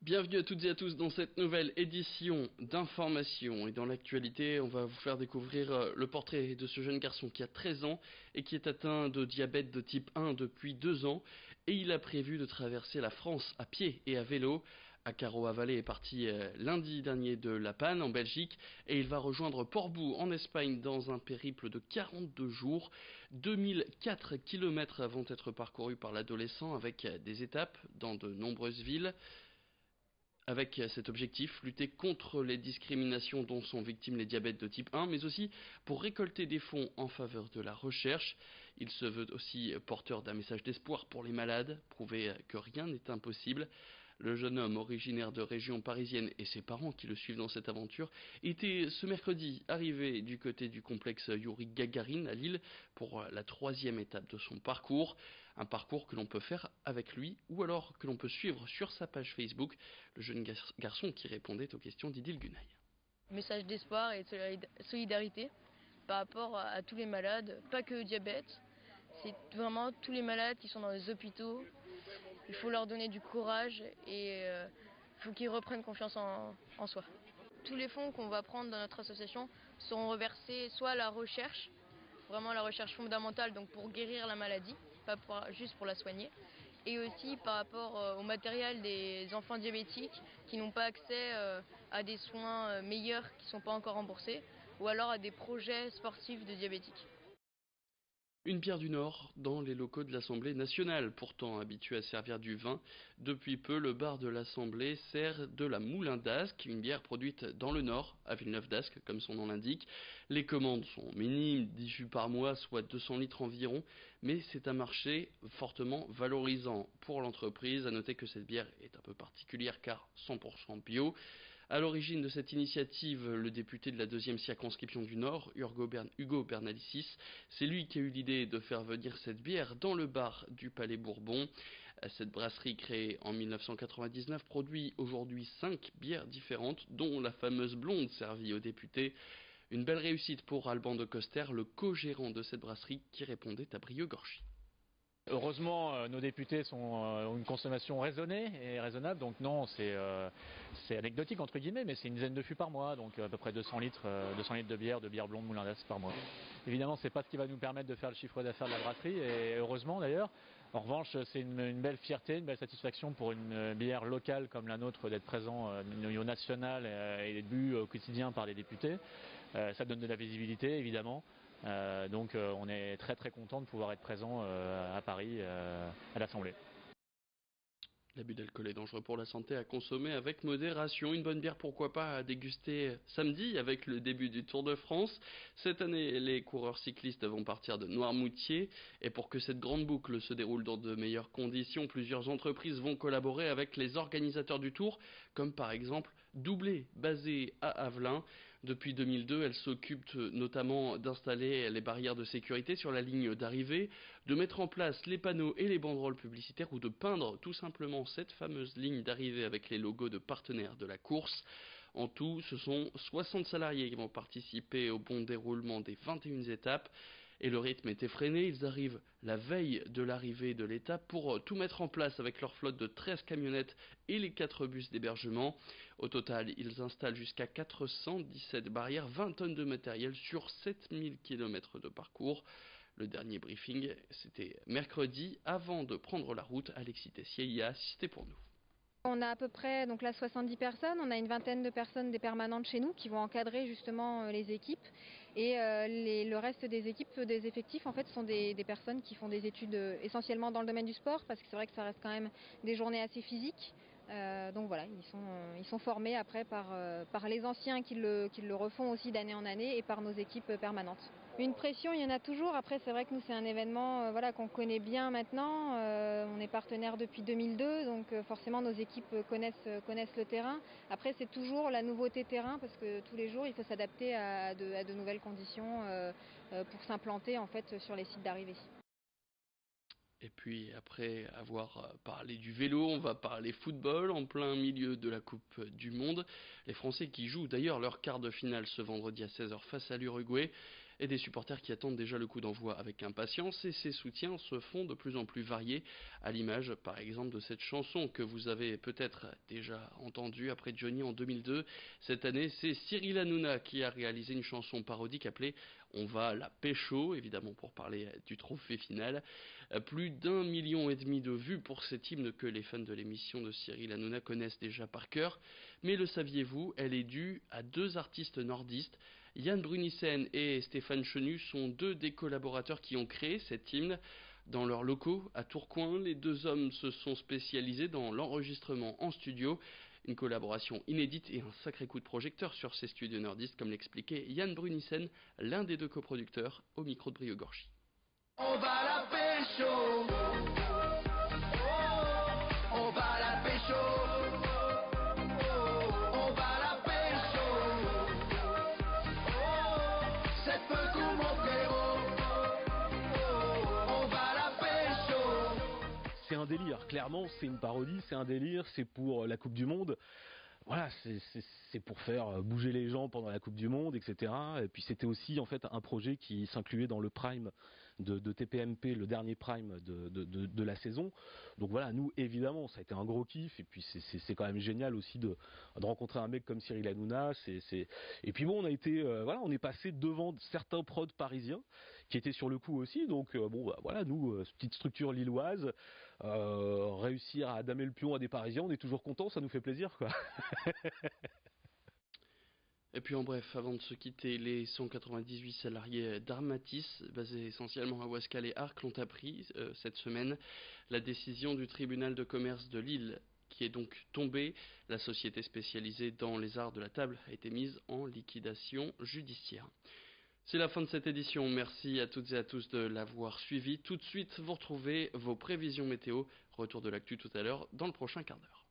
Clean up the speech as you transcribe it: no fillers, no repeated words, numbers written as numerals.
Bienvenue à toutes et à tous dans cette nouvelle édition d'Information. Et dans l'actualité, on va vous faire découvrir le portrait de ce jeune garçon qui a 13 ans et qui est atteint de diabète de type 1 depuis 2 ans. Et il a prévu de traverser la France à pied et à vélo. Akaro Avalé est parti lundi dernier de La Panne en Belgique et il va rejoindre Portbou en Espagne dans un périple de 42 jours. 2004 km vont être parcourus par l'adolescent avec des étapes dans de nombreuses villes. Avec cet objectif, lutter contre les discriminations dont sont victimes les diabètes de type 1, mais aussi pour récolter des fonds en faveur de la recherche. Il se veut aussi porteur d'un message d'espoir pour les malades, prouver que rien n'est impossible. Le jeune homme originaire de région parisienne et ses parents qui le suivent dans cette aventure était ce mercredi arrivé du côté du complexe Yuri Gagarin à Lille pour la 3e étape de son parcours. Un parcours que l'on peut faire avec lui ou alors que l'on peut suivre sur sa page Facebook. Le jeune garçon qui répondait aux questions d'Idil Gunay. Message d'espoir et de solidarité par rapport à tous les malades, pas que le diabète. C'est vraiment tous les malades qui sont dans les hôpitaux. Il faut leur donner du courage et il faut qu'ils reprennent confiance en soi. Tous les fonds qu'on va prendre dans notre association seront reversés soit à la recherche, vraiment la recherche fondamentale, donc pour guérir la maladie, pas juste pour la soigner, et aussi par rapport au matériel des enfants diabétiques qui n'ont pas accès à des soins meilleurs qui ne sont pas encore remboursés, ou alors à des projets sportifs de diabétiques. Une bière du Nord dans les locaux de l'Assemblée nationale, pourtant habitué à servir du vin. Depuis peu, le bar de l'Assemblée sert de la Moulin d'Ascq, une bière produite dans le Nord, à Villeneuve d'Ascq, comme son nom l'indique. Les commandes sont minimes, 10 fûts par mois, soit 200 litres environ, mais c'est un marché fortement valorisant pour l'entreprise. À noter que cette bière est un peu particulière car 100% bio. À l'origine de cette initiative, le député de la 2e circonscription du Nord, Hugo Bernalicis, c'est lui qui a eu l'idée de faire venir cette bière dans le bar du Palais Bourbon. Cette brasserie créée en 1999 produit aujourd'hui 5 bières différentes, dont la fameuse blonde servie aux députés. Une belle réussite pour Alban de Coster, le co-gérant de cette brasserie qui répondait à Brieux Gorgy. Heureusement, nos députés ont une consommation raisonnée et raisonnable, donc non, c'est anecdotique entre guillemets, mais c'est une dizaine de fûts par mois, donc à peu près 200 litres de bière blonde Moulin d'Ascq par mois. Évidemment, c'est pas ce qui va nous permettre de faire le chiffre d'affaires de la brasserie, et heureusement d'ailleurs. En revanche, c'est une belle fierté, une belle satisfaction pour une bière locale comme la nôtre d'être présent au niveau national et d'être bu au quotidien par les députés. Ça donne de la visibilité, évidemment. Donc on est très très content de pouvoir être présent à Paris à l'Assemblée. L'abus d'alcool est dangereux pour la santé, à consommer avec modération. Une bonne bière, pourquoi pas, à déguster samedi avec le début du Tour de France. Cette année, les coureurs cyclistes vont partir de Noirmoutier. Et pour que cette grande boucle se déroule dans de meilleures conditions, plusieurs entreprises vont collaborer avec les organisateurs du Tour, comme par exemple Doublé, basé à Avelin. Depuis 2002, elle s'occupe notamment d'installer les barrières de sécurité sur la ligne d'arrivée, de mettre en place les panneaux et les banderoles publicitaires ou de peindre tout simplement cette fameuse ligne d'arrivée avec les logos de partenaires de la course. En tout, ce sont 60 salariés qui vont participer au bon déroulement des 21 étapes. Et le rythme est effréné, ils arrivent la veille de l'arrivée de l'étape pour tout mettre en place avec leur flotte de 13 camionnettes et les 4 bus d'hébergement. Au total, ils installent jusqu'à 417 barrières, 20 tonnes de matériel sur 7000 km de parcours. Le dernier briefing, c'était mercredi, avant de prendre la route. Alexis Tessier y a assisté pour nous. On a à peu près donc là 70 personnes, on a une vingtaine de personnes des permanentes chez nous qui vont encadrer justement les équipes et le reste des équipes, des effectifs en fait sont des personnes qui font des études essentiellement dans le domaine du sport parce que c'est vrai que ça reste quand même des journées assez physiques. Donc voilà, ils sont formés après par les anciens qui le refont aussi d'année en année et par nos équipes permanentes. Une pression, il y en a toujours. Après, c'est vrai que nous, c'est un événement voilà, qu'on connaît bien maintenant. On est partenaire depuis 2002, donc forcément, nos équipes connaissent le terrain. Après, c'est toujours la nouveauté terrain, parce que tous les jours, il faut s'adapter à de nouvelles conditions pour s'implanter en fait, sur les sites d'arrivée. Et puis après avoir parlé du vélo, on va parler football en plein milieu de la Coupe du Monde. Les Français qui jouent d'ailleurs leur quart de finale ce vendredi à 16h face à l'Uruguay. et des supporters qui attendent déjà le coup d'envoi avec impatience, et ces soutiens se font de plus en plus variés, à l'image par exemple de cette chanson que vous avez peut-être déjà entendue après Johnny en 2002. Cette année, c'est Cyril Hanouna qui a réalisé une chanson parodique appelée On va la pécho, évidemment pour parler du trophée final. Plus d'1,5 million de vues pour cet hymne que les fans de l'émission de Cyril Hanouna connaissent déjà par cœur. Mais le saviez-vous, elle est due à deux artistes nordistes. Yann Brunissen et Stéphane Chenu sont deux des collaborateurs qui ont créé cet hymne. Dans leurs locaux à Tourcoing, les deux hommes se sont spécialisés dans l'enregistrement en studio. Une collaboration inédite et un sacré coup de projecteur sur ces studios nordistes, comme l'expliquait Yann Brunissen, l'un des deux coproducteurs, au micro de Brio Gorgy. On va la pécho, on va la pécho, on va la pécho, c'est peu comme mon frérot, on va la pécho. C'est un délire, clairement c'est une parodie, c'est un délire, c'est pour la Coupe du Monde. Voilà, c'est pour faire bouger les gens pendant la Coupe du Monde, etc. Et puis c'était aussi en fait un projet qui s'incluait dans le prime de TPMP, le dernier prime de la saison. Donc voilà, nous évidemment, ça a été un gros kiff. Et puis c'est quand même génial aussi de rencontrer un mec comme Cyril Hanouna. Et puis bon, on a été, voilà, on est passé devant certains prods parisiens qui étaient sur le coup aussi. Donc bon, bah, voilà, nous, petite structure lilloise. Réussir à damer le pion à des Parisiens, on est toujours content, ça nous fait plaisir quoi. Et puis en bref, avant de se quitter, les 198 salariés d'Armatis, basés essentiellement à Ouascal et Arques, l'ont appris cette semaine la décision du tribunal de commerce de Lille qui est donc tombée. La société spécialisée dans les arts de la table a été mise en liquidation judiciaire. C'est la fin de cette édition, merci à toutes et à tous de l'avoir suivi. Tout de suite, vous retrouvez vos prévisions météo. Retour de l'actu tout à l'heure dans le prochain quart d'heure.